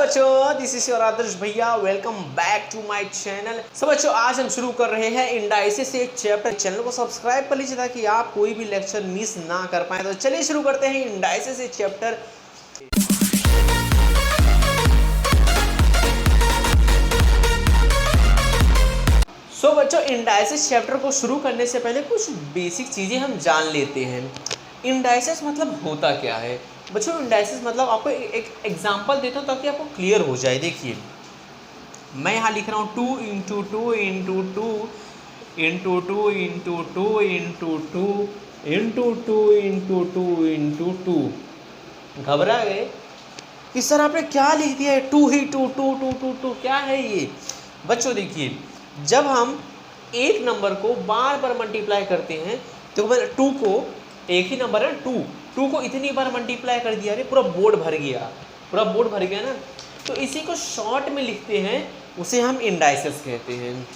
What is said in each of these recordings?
बच्चों, this is your Adarsh भैया। Welcome back to my channel. बच्चों, आज हम शुरू कर रहे हैं इंडाइसिस से एक चैप्टर। चैनल को सब्सक्राइब कर लीजिए ताकि आप कोई भी लेक्चर मिस ना कर पाए। तो चलिए शुरू करते हैं इंडाइसिस से चैप्टर। बच्चों, इंडाइसिस चैप्टर को शुरू करने से पहले कुछ बेसिक चीजें हम जान लेते हैं। इंडाइसिस मतलब होता क्या है बच्चों? इंडाइसिस मतलब आपको एक एग्जांपल देता हूँ ताकि आपको क्लियर हो जाए। देखिए, मैं यहाँ लिख रहा हूँ 2 into 2 into 2 into 2 into 2 into 2 into 2 into 2 into 2। घबरा गए कि सर आपने क्या लिख दिया है? 2 ही 2 2 2 2 2 क्या है ये? बच्चों देखिए, जब हम एक नंबर को बार बार मल्टीप्लाई करते हैं तो 2 को, एक ही नंबर है 2 को इतनी बार मल्टीप्लाई कर दिया, अरे पूरा बोर्ड भर गया ना। तो इसी को शॉर्ट में लिखते हैं, उसे हम इंडाइसिस कहते हैं।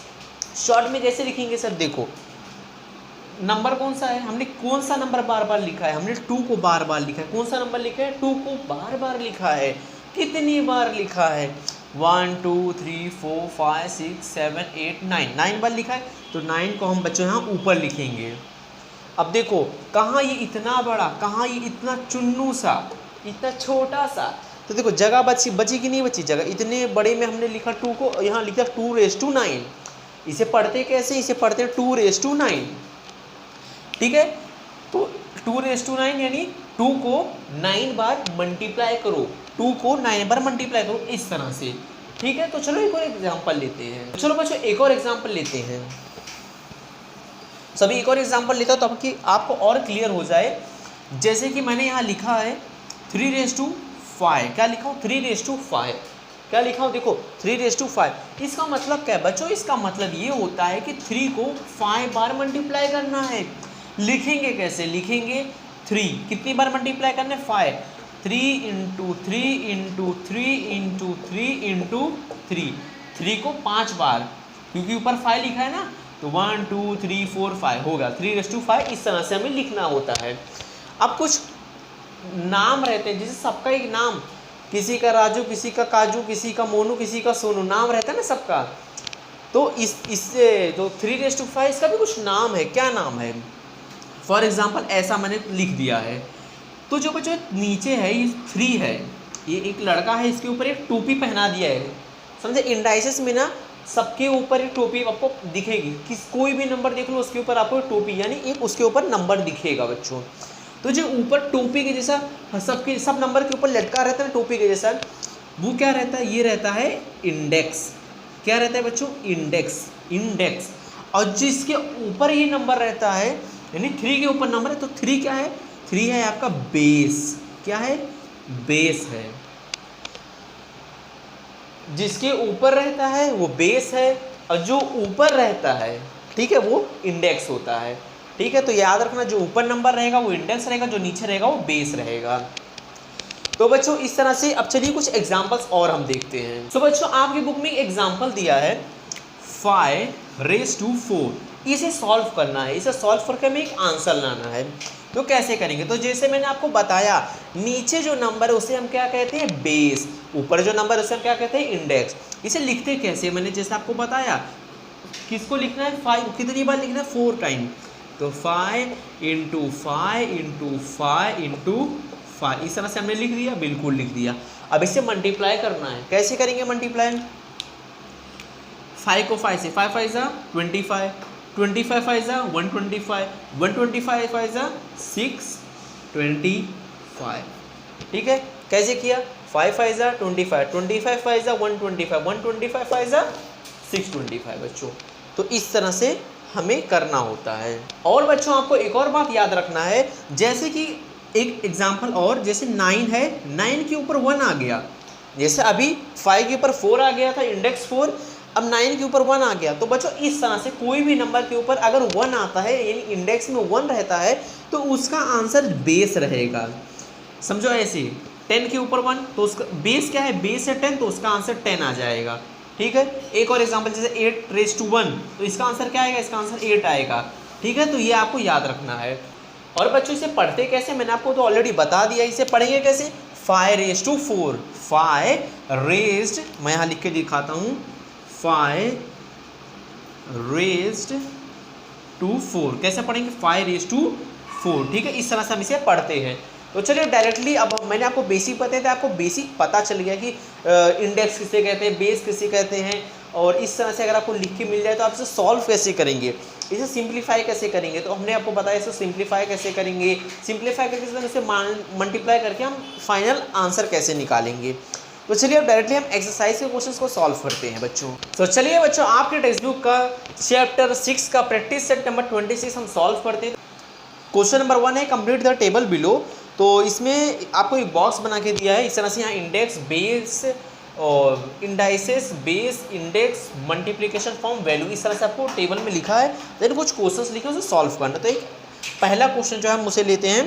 शॉर्ट में कैसे लिखेंगे सर? देखो, नंबर कौन सा है, हमने कौन सा नंबर बार बार लिखा है? हमने 2 को बार बार लिखा है। कौन सा नंबर लिखा है? 2 को बार बार लिखा है। कितनी बार लिखा है? 1 2 3 4 5 6 7 8 9 बार लिखा है। तो 9 को हम बच्चों यहाँ ऊपर लिखेंगे। अब देखो, कहाँ ये इतना बड़ा, कहाँ ये इतना चुन्नू सा, इतना छोटा सा। तो देखो, जगह बची कि नहीं बची? जगह इतने बड़े में हमने लिखा 2 को, यहाँ लिखा 2⁻9। इसे पढ़ते कैसे? इसे पढ़ते 2⁻9। ठीक है, तो 2⁻9 यानी 2 को 9 बार मल्टीप्लाई करो, 2 को 9 बार मल्टीप्लाई करो इस तरह से। ठीक है, तो चलो एक और एग्जाम्पल लेते हैं। चलो बच्चों, एक और एग्जाम्पल लेते हैं। सभी एक और एग्जाम्पल लेता हूँ ताकि आपको और क्लियर हो जाए। जैसे कि मैंने यहाँ लिखा है 3⁵5। क्या लिखा हूँ? 3⁵5। क्या लिखा हूँ? देखो, 3⁵5। इसका मतलब क्या है बच्चों? इसका मतलब ये होता है कि 3 को 5 बार मल्टीप्लाई करना है। लिखेंगे कैसे? लिखेंगे 3 कितनी बार मल्टीप्लाई करना है? 5। 3 इंटू 3 इंटू 3 इंटू 3 इंटू 3 को 5 बार, क्योंकि ऊपर 5 लिखा है ना, तो 1 2 3 4 5 होगा 3⁵5। इस तरह से हमें लिखना होता है। अब कुछ नाम रहते हैं, जैसे सबका एक नाम, किसी का राजू, किसी का काजू, किसी का मोनू, किसी का सोनू, नाम रहता है ना सबका। तो इससे तो 3⁵5 इसका भी कुछ नाम है। क्या नाम है? फॉर एग्जाम्पल ऐसा मैंने लिख दिया है। तो जो बच्चों नीचे है ये 3 है, ये एक लड़का है, इसके ऊपर एक टोपी पहना दिया है। समझे? इंडाइसिस में ना सबके ऊपर एक टोपी आपको दिखेगी। कोई भी नंबर देख लो, उसके ऊपर आपको टोपी यानी एक उसके ऊपर नंबर दिखेगा बच्चों। तो जो ऊपर टोपी के जैसा सब नंबर के ऊपर लटका रहता है टोपी के जैसा, वो क्या रहता है? ये रहता है इंडेक्स। क्या रहता है बच्चों? इंडेक्स। और जिसके ऊपर ये नंबर रहता है, यानी 3 के ऊपर नंबर है, तो 3 क्या है? 3 है आपका बेस। क्या है? बेस है। जिसके ऊपर रहता है वो बेस है, और जो ऊपर रहता है, ठीक है, वो इंडेक्स होता है। ठीक है, तो याद रखना, जो ऊपर नंबर रहेगा वो इंडेक्स रहेगा, जो नीचे रहेगा वो बेस रहेगा। तो बच्चों इस तरह से अब चलिए कुछ एग्जांपल्स और हम देखते हैं। तो बच्चों, आपकी बुक में एग्जांपल दिया है 5⁻4। इसे सॉल्व करना है। इसे सॉल्व करके हमें एक आंसर लाना है। तो कैसे करेंगे? तो जैसे मैंने आपको बताया, नीचे जो नंबर है उसे हम क्या कहते हैं? बेस। ऊपर जो नंबर है उसे हम क्या कहते हैं? इंडेक्स। इसे लिखते कैसे? मैंने जैसे आपको बताया, किसको लिखना है? 5 कितनी बार लिखना है? 4 टाइम। तो 5 इंटू 5 इंटू 5 इंटू 5, इस तरह से हमने लिख दिया। बिल्कुल लिख दिया। अब इसे मल्टीप्लाई करना है। कैसे करेंगे मल्टीप्लाई? 5 को 5 से, 5 5 जा 25, 25 5 जा 125, 125 5 जा 625। ठीक है, कैसे किया? 5 5 जा 25, 25 5 जा 125, 125 5 जा 625 बच्चों। तो इस तरह से हमें करना होता है। और बच्चों, आपको एक और बात याद रखना है, जैसे कि एक एग्जाम्पल और, जैसे 9 है, 9 के ऊपर 1 आ गया। जैसे अभी 5 के ऊपर 4 आ गया था, इंडेक्स 4, अब 9 के ऊपर 1 आ गया। तो बच्चों इस तरह से कोई भी नंबर के ऊपर अगर 1 आता है, यानी इंडेक्स में 1 रहता है, तो उसका आंसर बेस रहेगा। समझो ऐसे, 10 के ऊपर 1, तो उसका बेस क्या है? बेस है 10, तो उसका आंसर 10 आ जाएगा। ठीक है, एक और एग्जांपल, जैसे 8⁻1, तो इसका आंसर क्या आएगा? इसका आंसर 8 आएगा। ठीक है, तो ये आपको याद रखना है। और बच्चों इसे पढ़ते कैसे? मैंने आपको तो ऑलरेडी बता दिया। इसे पढ़ेंगे कैसे? 5 रेज टू 4, 5 रेज्ड, मैं यहाँ लिख के दिखाता हूँ, 5 रेज्ड टू 4। कैसे पढ़ेंगे? 5 रेज टू 4, ठीक है, इस तरह से हम इसे पढ़ते हैं। तो चलिए डायरेक्टली, अब मैंने आपको बेसिक बताया था, आपको बेसिक पता चल गया कि इंडेक्स किसे कहते हैं, बेस किसे कहते हैं, और इस तरह से अगर आपको लिख के मिल जाए तो आप इसे सॉल्व कैसे करेंगे, इसे सिंप्लीफाई कैसे करेंगे। तो हमने आपको बताया इसे सिंप्लीफाई कैसे करेंगे, सिंप्लीफाई करके इसे मल्टीप्लाई करके हम फाइनल आंसर कैसे निकालेंगे। तो चलिए अब डायरेक्टली हम एक्सरसाइज के क्वेश्चंस को सॉल्व करते हैं बच्चों। तो चलिए बच्चों, आपके टेक्स्ट बुक का चैप्टर 6 का प्रैक्टिस सेट नंबर 26 हम सॉल्व करते हैं। क्वेश्चन नंबर 1 है कंप्लीट द टेबल बिलो। तो इसमें आपको एक बॉक्स बना के दिया है, इस तरह से यहाँ इंडेक्स, बेस और indices, base, index, multiplication, form, value, इस तरह से आपको टेबल में लिखा है। देन कुछ क्वेश्चंस लिखे उसे सॉल्व करना। तो एक पहला क्वेश्चन जो है हम उसे लेते हैं।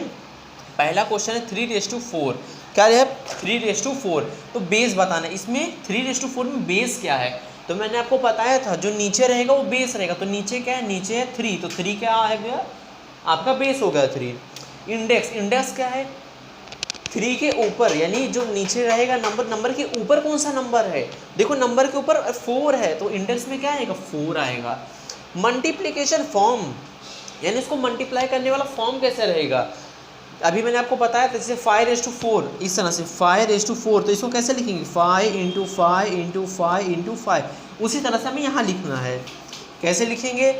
पहला क्वेश्चन है 3 रेज टू 4। क्या है? 3 रेज टू 4। तो बेस बताना है। इसमें 3 रेज टू 4 में बेस क्या है? तो मैंने आपको बताया था जो नीचे रहेगा वो बेस रहेगा। तो नीचे क्या है? नीचे है 3, तो 3 क्या आ गया? आपका बेस हो गया 3। इंडेक्स, इंडेक्स क्या है? 3 के ऊपर, यानी जो नीचे रहेगा नंबर, नंबर के ऊपर कौन सा नंबर है? देखो नंबर के ऊपर 4 है, तो इंडेक्स में क्या आएगा? 4 आएगा। मल्टीप्लिकेशन फॉर्म, यानी इसको मल्टीप्लाई करने वाला फॉर्म कैसे रहेगा? अभी मैंने आपको बताया था, जैसे 5 रेज टू 4, इस तरह से 5 रेज टू 4, तो इसको कैसे लिखेंगे? 5 इंटू 5 इंटू 5 इंटू 5। उसी तरह से हमें यहाँ लिखना है। कैसे लिखेंगे?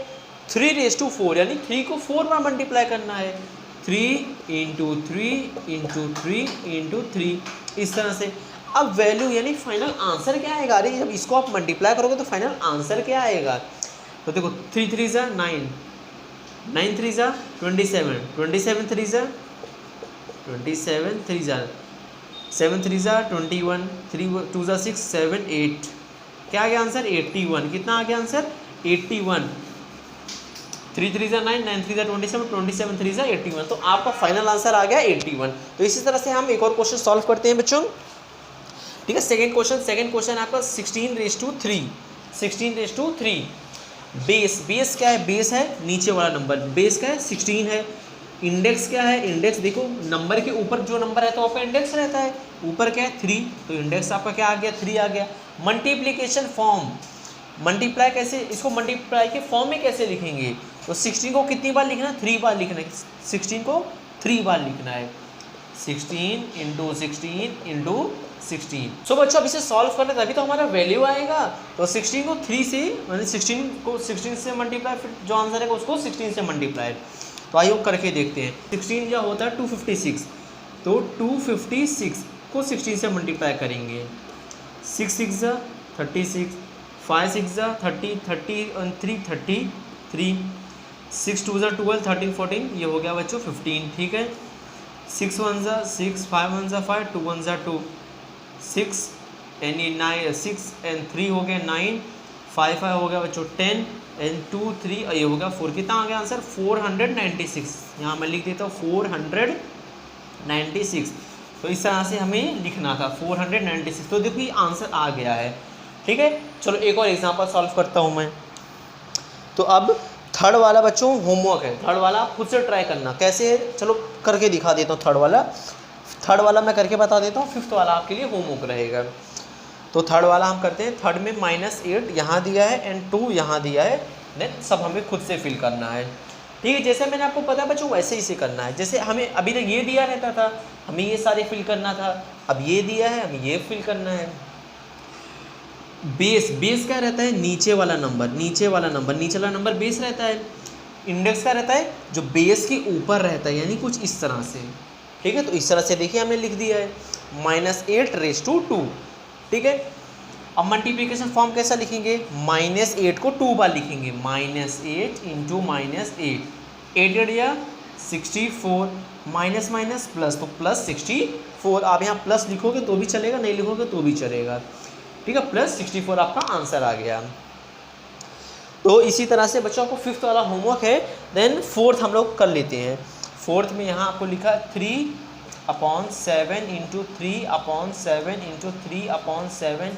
3 रेज टू 4, यानी 3 को 4 बार मल्टीप्लाई करना है। 3 इंटू 3 इंटू 3 इंटू 3, इस तरह से। अब वैल्यू यानी फाइनल आंसर क्या आएगा? अरे जब इसको आप मल्टीप्लाई करोगे तो फाइनल आंसर क्या आएगा? तो देखो 3 3 जा 9, 9 3 जा 27, 27 3 जा 27, 3 जा 7 3 जा 21, 3 2 जा 6 7 8, क्या आ गया आंसर? 81। कितना आ गया आंसर? 81। 3 3 जा 9, 9 3 जा 27, 27 3 जा 81। तो आपका फाइनल आंसर आ गया 81। तो इसी तरह से हम एक और क्वेश्चन सॉल्व करते हैं बच्चों, ठीक है। सेकंड क्वेश्चन आपका 16 raise to 3, 16 raise to 3। Base, base क्या है? बेस है नीचे वाला नंबर, बेस क्या है? 16 है। इंडेक्स क्या है? इंडेक्स देखो नंबर के ऊपर जो नंबर है तो आपका इंडेक्स रहता है। ऊपर क्या है? 3, तो इंडेक्स आपका क्या आ गया? 3 आ गया। मल्टीप्लिकेशन फॉर्म, मल्टीप्लाई कैसे, इसको मल्टीप्लाई के फॉर्म में कैसे लिखेंगे? तो 16 को कितनी बार लिखना है? 3 बार लिखना है। 16 को 3 बार लिखना है। 16 इंटू 16 इंटू 16। सो बच्चों अब इसे सॉल्व करना तभी तो हमारा वैल्यू आएगा। तो 16 को 3 से, मतलब 16 को 16 से मल्टीप्लाई, फिर जो आंसर है उसको 16 से मल्टीप्लाई। तो आइए करके देखते हैं। 16 जो होता है 256, तो 256 को 16 से मल्टीप्लाई करेंगे। 6 6 जा 36, 5 6 जा 30, 30 और 3 33, 6 2 जा 12, 13 14, ये हो गया बच्चों 15, ठीक है। 6 1 जा 6, 5 1 जा 5, 2 1 जा 2, 6 एंड 9, 6 एंड 3 हो गया 9, 5 5 हो गया बच्चों 10 एंड 2 3, ये हो गया 4। कितना आ गया आंसर? 496। यहाँ मैं लिख देता हूँ 496। तो इस तरह से हमें लिखना था 496। तो देखो ये आंसर आ गया है, ठीक है। चलो एक और एग्जांपल सॉल्व करता हूँ मैं। तो अब थर्ड वाला बच्चों होमवर्क है। थर्ड वाला आप खुद से ट्राई करना कैसे है, चलो करके दिखा देता हूँ। थर्ड वाला मैं करके बता देता हूँ, फिफ्थ वाला आपके लिए होमवर्क रहेगा। तो थर्ड वाला हम करते हैं। थर्ड में -8 यहाँ दिया है एंड 2 यहाँ दिया है, देन सब हमें खुद से फिल करना है, ठीक है। जैसे मैंने आपको पता बच्चों वैसे ही से करना है। जैसे हमें अभी तक ये दिया रहता था, हमें ये सारे फिल करना था। अब ये दिया है, हमें ये फिल करना है। बेस, बेस क्या रहता है? नीचे वाला नंबर, नीचे वाला नंबर बेस रहता है। इंडेक्स क्या रहता है? जो बेस के ऊपर रहता है, यानी कुछ इस तरह से, ठीक है। तो इस तरह से देखिए हमने लिख दिया है -8 रेज टू 2, ठीक है। अब मल्टीप्लिकेशन फॉर्म कैसा लिखेंगे? -8 को 2 बार लिखेंगे। -8 इंटू -8, 8 8 64, माइनस माइनस प्लस, तो +64। आप यहाँ प्लस लिखोगे तो भी चलेगा, नहीं लिखोगे तो भी चलेगा, ठीक है। +64 आपका आंसर आ गया। तो इसी तरह से बच्चों को फिफ्थ वाला होमवर्क है। देन फोर्थ हम लोग कर लेते हैं। फोर्थ में यहाँ आपको लिखा 3/7 इंटू 3/7 इंटू 3/7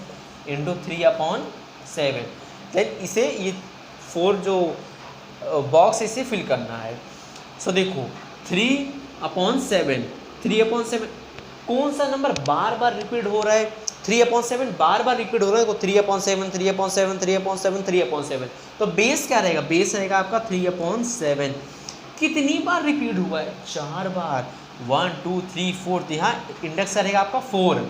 इंटू 3/7। देन इसे ये 4 जो बॉक्स इसे फिल करना है। सो देखो 3/7, कौन सा नंबर बार बार रिपीट हो रहा है, 3/7 बार बार रिपीट हो रहा है, 3/7 3/7 3/7 3/7, तो बेस क्या रहेगा, बेस रहेगा आपका 3/7। कितनी बार रिपीट हुआ है, 4 बार, 1 2 3 4, यहाँ इंडेक्स रहेगा आपका 4।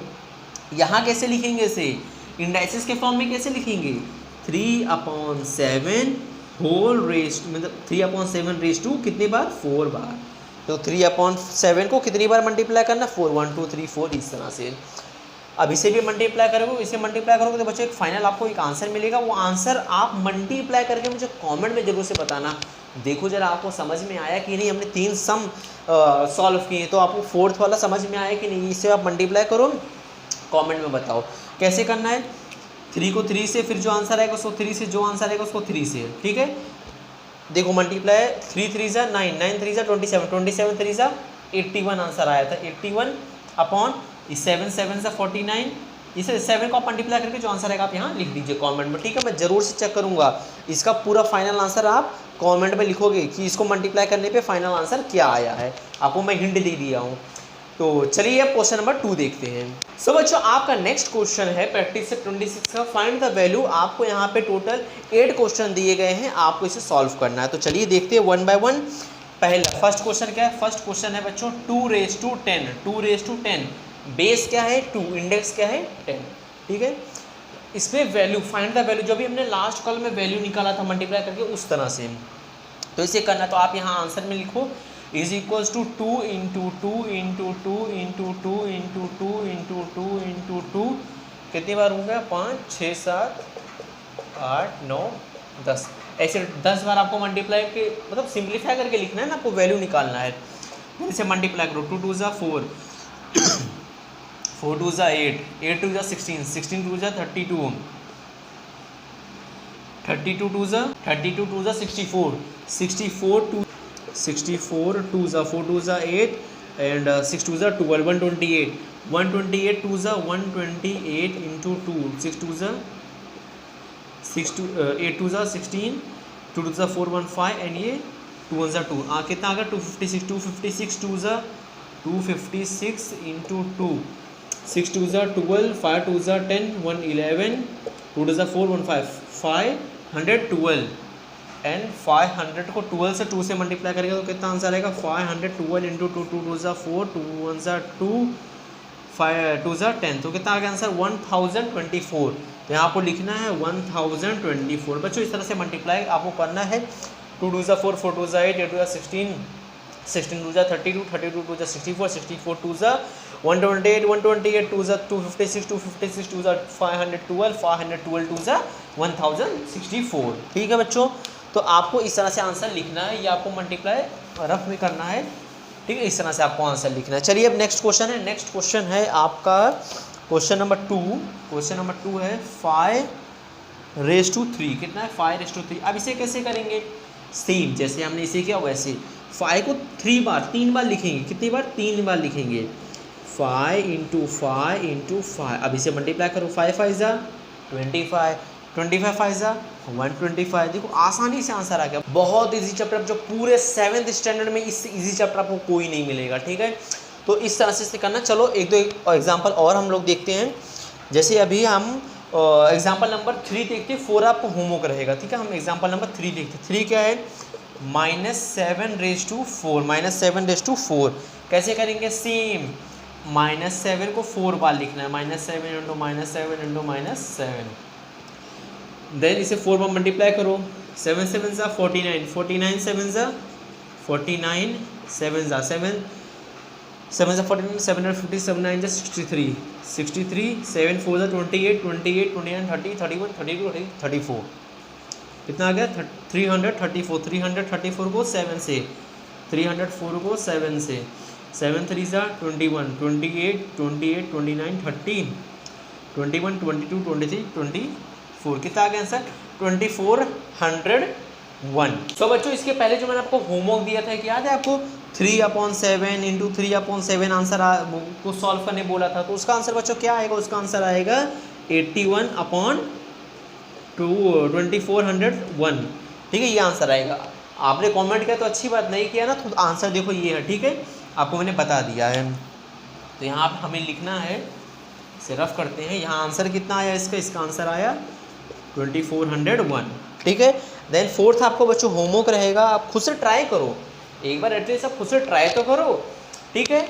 यहाँ कैसे लिखेंगे इसे, इंडाइसिस के फॉर्म में कैसे लिखेंगे, 3/7 होल रेस, मतलब 3/7 रेस टू कितनी बार, 4 बार। तो 3/7 को कितनी बार मल्टीप्लाई करना, 4, 1 2 3 4, इस तरह से। अब इसे भी मल्टीप्लाई करोगे, इसे मल्टीप्लाई करोगे तो बच्चों एक फाइनल आपको एक आंसर मिलेगा। वो आंसर आप मल्टीप्लाई करके मुझे कमेंट में जरूर से बताना। देखो जरा आपको समझ में आया कि नहीं, हमने 3 सम सॉल्व किए, तो आपको 4th वाला समझ में आया कि नहीं, इसे आप मल्टीप्लाई करो, कमेंट में बताओ कैसे करना है। 3 को 3 से, फिर जो आंसर आएगा उसको 3 से, जो आंसर आएगा उसको 3 से, ठीक है। देखो मल्टीप्लाई 3 3 जा 9, 9 3 जा 27, 27 3 जा 81 आंसर आया था, 81 अपॉन 7 7 जा 49। इसे 7 को आप मल्टीप्लाई करके जो आंसर आएगा आप यहाँ लिख दीजिए कमेंट में, ठीक है। मैं ज़रूर से चेक करूँगा इसका पूरा फाइनल आंसर, आप कमेंट में लिखोगे कि इसको मल्टीप्लाई करने पे फाइनल आंसर क्या आया है। आपको मैं हिंट दे दिया हूँ। तो चलिए अब क्वेश्चन नंबर 2 देखते हैं। सो बच्चों आपका नेक्स्ट क्वेश्चन है प्रैक्टिस से 26 का, फाइंड द वैल्यू। आपको यहाँ पे टोटल 8 क्वेश्चन दिए गए हैं, आपको इसे सॉल्व करना है। तो चलिए देखते हैं 1 बाय 1। पहला फर्स्ट क्वेश्चन क्या है, फर्स्ट क्वेश्चन है बच्चों 2⁻10, 2⁻10 बेस क्या है 2, इंडेक्स क्या है 10, ठीक है। इसमें वैल्यू, फाइंड द वैल्यू, जो भी हमने लास्ट कॉल में वैल्यू निकाला था मल्टीप्लाई करके उस तरह से। तो इसे करना, तो आप यहाँ आंसर में लिखो is equals to 2 into 2 into 2 into 2 into 2 into 2 into 2, कितनी बार हो गया, 5 6 7 8 9 10, ऐसे 10 बार आपको मल्टीप्लाई के, मतलब सिंप्लीफाई करके लिखना है ना, आपको वैल्यू निकालना है। इसे मल्टीप्लाई करो, 2 2 जा 4, 4 2 जा 8, 8 2 जा 16, 16 2 जा 32, 32 2 जा 64, 64 2 जा 4 2 जा 8 एंड 6 2 जा 12, 128, 128 2 जा 128 इंटू 2, 6 2 जा 8 2 जा 16, 2 2 जा 4 1 5 एंड ये 2 1 जा 2, कितना आ गया 256, 256 2 जा 256 इंटू 2, 6 2 जा 12, 5 2 जा 10, 1 11, 2 2 जा 4 1 5, 512 एंड 500 को 12 से 2 से मल्टीप्लाई करेगा तो कितना आंसर आएगा, 512 इंटू 2, 2 2 जा 4, 2 1 जा 2, 5 2 जा 10, तो कितना आ गया आंसर 1024। तो यहाँ आपको लिखना है 1024। बच्चों इस तरह से मल्टीप्लाई आपको करना है। 2 2 जा 4, 4 2 जा 8, 8 2 जा 16, 16 2 जा 32, 32 2 जा 64, 64 2 जा 128, 128 2 जा 256, 256 2 जा 512, 512 2 जा 1064, ठीक है बच्चों। तो आपको इस तरह से आंसर लिखना है, या आपको मल्टीप्लाई रफ में करना है, ठीक है। इस तरह से आपको आंसर लिखना है। चलिए अब नेक्स्ट क्वेश्चन है, नेक्स्ट क्वेश्चन है आपका क्वेश्चन नंबर 2। क्वेश्चन नंबर 2 है 5⁻3, कितना है 5⁻3। अब इसे कैसे करेंगे, सेम जैसे हमने इसे किया वैसे 5 को 3 बार लिखेंगे, कितनी बार 3 बार लिखेंगे, 5 इंटू 5 इंटू 5। अब इसे मल्टीप्लाई करो, 5 5 जा 25, 25 5 जा 125। देखो आसानी से आंसर आ गया, बहुत इजी चैप्टर, जो पूरे 7th स्टैंडर्ड में इससे इजी चैप्टर आपको कोई नहीं मिलेगा, ठीक है। तो इस तरह से करना। चलो एक दो एग्जांपल और हम लोग देखते हैं। जैसे अभी हम एग्जांपल नंबर 3 देखते हैं, 4 आपको होमवर्क रहेगा, ठीक है। हम एग्जांपल नंबर 3 देखते हैं। 3 क्या है, -7⁻4, -7⁻4 कैसे करेंगे, सेम -7 को 4 बार लिखना है, -7 इंटू -7 इंटू -7, देन इसे 4 बार मल्टीप्लाई करो, 7 7 जा 49, 49 7 जा 49, 7 जा 7, 7 जा 49, 750, 7 9 जा 63, 63, 7 4 जा 28, 28 29 30 31 32 34, कितना आ गया 334, 334 को 7 से, 304 को 7 से, 7 3 जा 21, 28 28 29 30, 21 22 23 24, कितना आ गया आंसर 2401। तो बच्चों इसके पहले जो मैंने आपको होमवर्क दिया था, याद है आपको 3/7 इंटू 3/7 आंसर को सॉल्व करने बोला था, तो उसका आंसर बच्चों क्या आएगा, उसका आंसर आएगा 81/2401, ठीक है। ये आंसर आएगा। आपने कमेंट किया तो अच्छी बात, नहीं किया ना तो आंसर देखो ये है, ठीक है, आपको मैंने बता दिया है। तो यहाँ पे हमें लिखना है, इसे रफ करते हैं। यहाँ आंसर कितना आया इसका आंसर आया 2401, ठीक है। देन फोर्थ आपको बच्चों होमवर्क रहेगा, आप खुद से ट्राई करो, एक बार एटलीस्ट आप खुद से ट्राई तो करो, ठीक है।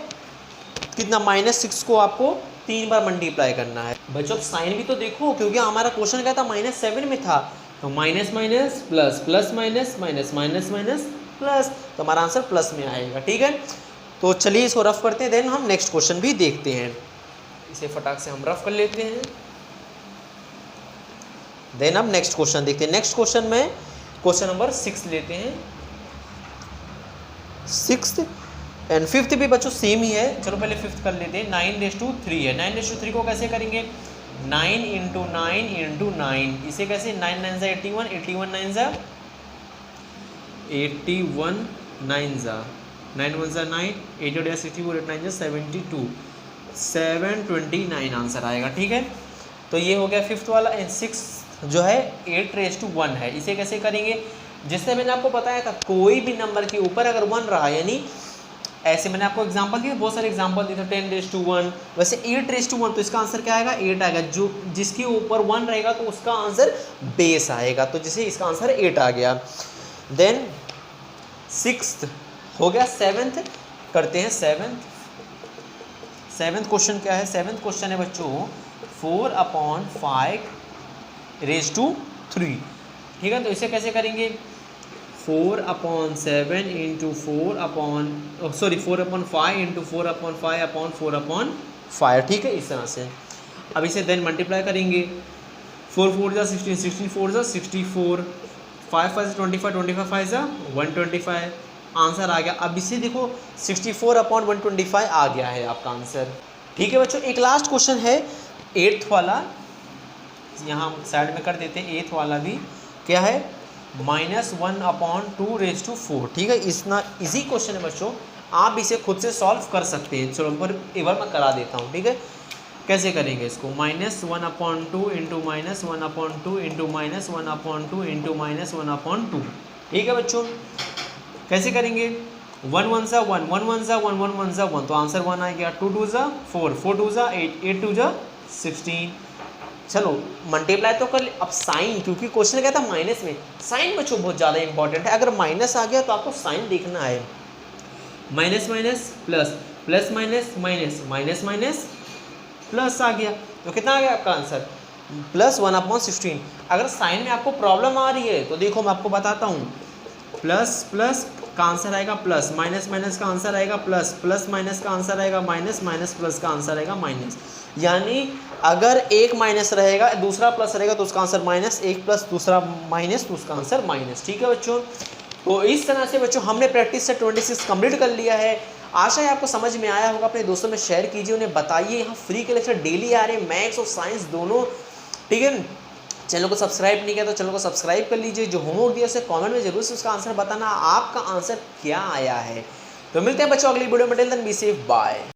कितना -6 को आपको 3 बार मल्टीप्लाई करना है। बच्चों साइन भी तो देखो, क्योंकि हमारा क्वेश्चन क्या था -7 में था, तो minus minus plus plus minus minus minus minus plus, तो हमारा आंसर प्लस में आएगा, ठीक है। तो चलिए इसको रफ करते हैं, देन हम नेक्स्ट क्वेश्चन भी देखते हैं। इसे फटाक से हम रफ कर लेते हैं, देन अब नेक्स्ट क्वेश्चन देखते हैं। नेक्स्ट क्वेश्चन में क्वेश्चन नंबर 6 लेते हैं। 6th एंड 5th भी बच्चों सेम ही है। चलो पहले 5th कर लेते हैं। 9⁻3 है। 9⁻3 को कैसे करेंगे? 9 × 9 × 9, इसे कैसे 9 9 ज़ा 81, 81 9 ज़ा 81 9 ज़ा 9 1 ज़ा 9, 8 8 64, 8 9 ज़ा 72, 729 आंसर आएगा, ठीक है। तो ये हो गया 5th वाला। एंड 6 जो है 8⁻1 है, इसे कैसे करेंगे? जिससे मैंने आपको बताया था कोई भी नंबर के ऊपर अगर 1 रहा, यानी ऐसे मैंने आपको एग्जांपल दिए, बहुत सारे एग्जांपल दिए थे, 10⁻1, वैसे 8⁻1, तो इसका आंसर क्या आएगा? 8 आएगा। जो जिसके ऊपर 1 रहेगा तो उसका आंसर बेस आएगा, तो जैसे इसका आंसर 8 आ गया। देन 6th हो गया। 7th करते हैं। 7th क्वेश्चन क्या है? 7th क्वेश्चन है बच्चों 4/5 raised to 3, ठीक है। तो इसे कैसे करेंगे? 4/7 × 4/5 × 4/5/4/5, ठीक है, इस तरह से। अब इसे देन मल्टीप्लाई करेंगे। 4 4 ज़ा 16, 16 4 ज़ा 64, 5 5 ज़ा 25, 25 5 ज़ा 125, आंसर आ गया। अब इसे देखो 64/125 आ गया है आपका आंसर, ठीक है बच्चों। एक लास्ट क्वेश्चन है 8th वाला, यहाँ साइड में कर देते हैं। 8th वाला भी क्या है? -1/2 raised to 4, ठीक है। इतना इजी क्वेश्चन है बच्चों, आप इसे खुद से सॉल्व कर सकते हैं। चलो पर एक बार मैं करा देता हूँ, ठीक है। कैसे करेंगे इसको? -1/2 × -1/2 × -1/2 × -1/2, ठीक है बच्चों। कैसे करेंगे? 1 1 ज़ा 1, 1 1 ज़ा 1, 1 1 ज़ा 1, तो आंसर 1 आ गया। 2 2 ज़ा 4, 4 2 ज़ा 8, 8 2 ज़ा 16। चलो मल्टीप्लाई तो कर ले। अब साइन, क्योंकि क्वेश्चन क्या था माइनस में, साइन बच्चों बहुत ज़्यादा इंपॉर्टेंट है। अगर माइनस आ गया तो आपको साइन देखना है। Minus minus plus, plus minus minus, minus minus plus आ गया, तो कितना आ गया आपका आंसर? +1/16। अगर साइन में आपको प्रॉब्लम आ रही है तो देखो मैं आपको बताता हूँ, प्लस प्लस का आंसर आएगा प्लस, माइनस माइनस का आंसर आएगा प्लस, प्लस माइनस का आंसर आएगा माइनस, माइनस प्लस का आंसर आएगा माइनस। यानी अगर एक माइनस रहेगा दूसरा प्लस रहेगा तो उसका आंसर माइनस, एक प्लस दूसरा माइनस तो उसका आंसर माइनस, ठीक है बच्चों। तो इस तरह से बच्चों हमने प्रैक्टिस से 26 कंप्लीट कर लिया है। आशा है आपको समझ में आया होगा। अपने दोस्तों में शेयर कीजिए, उन्हें बताइए। यहाँ फ्री के लेक्चर डेली आ रहे हैं, मैथ्स और साइंस दोनों, ठीक है। चैनल को सब्सक्राइब नहीं किया तो चैनल को सब्सक्राइब कर लीजिए। जो होमवर्क दिया उसे कमेंट में जरूर से उसका आंसर बताना, आपका आंसर क्या आया है। तो मिलते हैं बच्चों अगली वीडियो में, till then be safe, bye.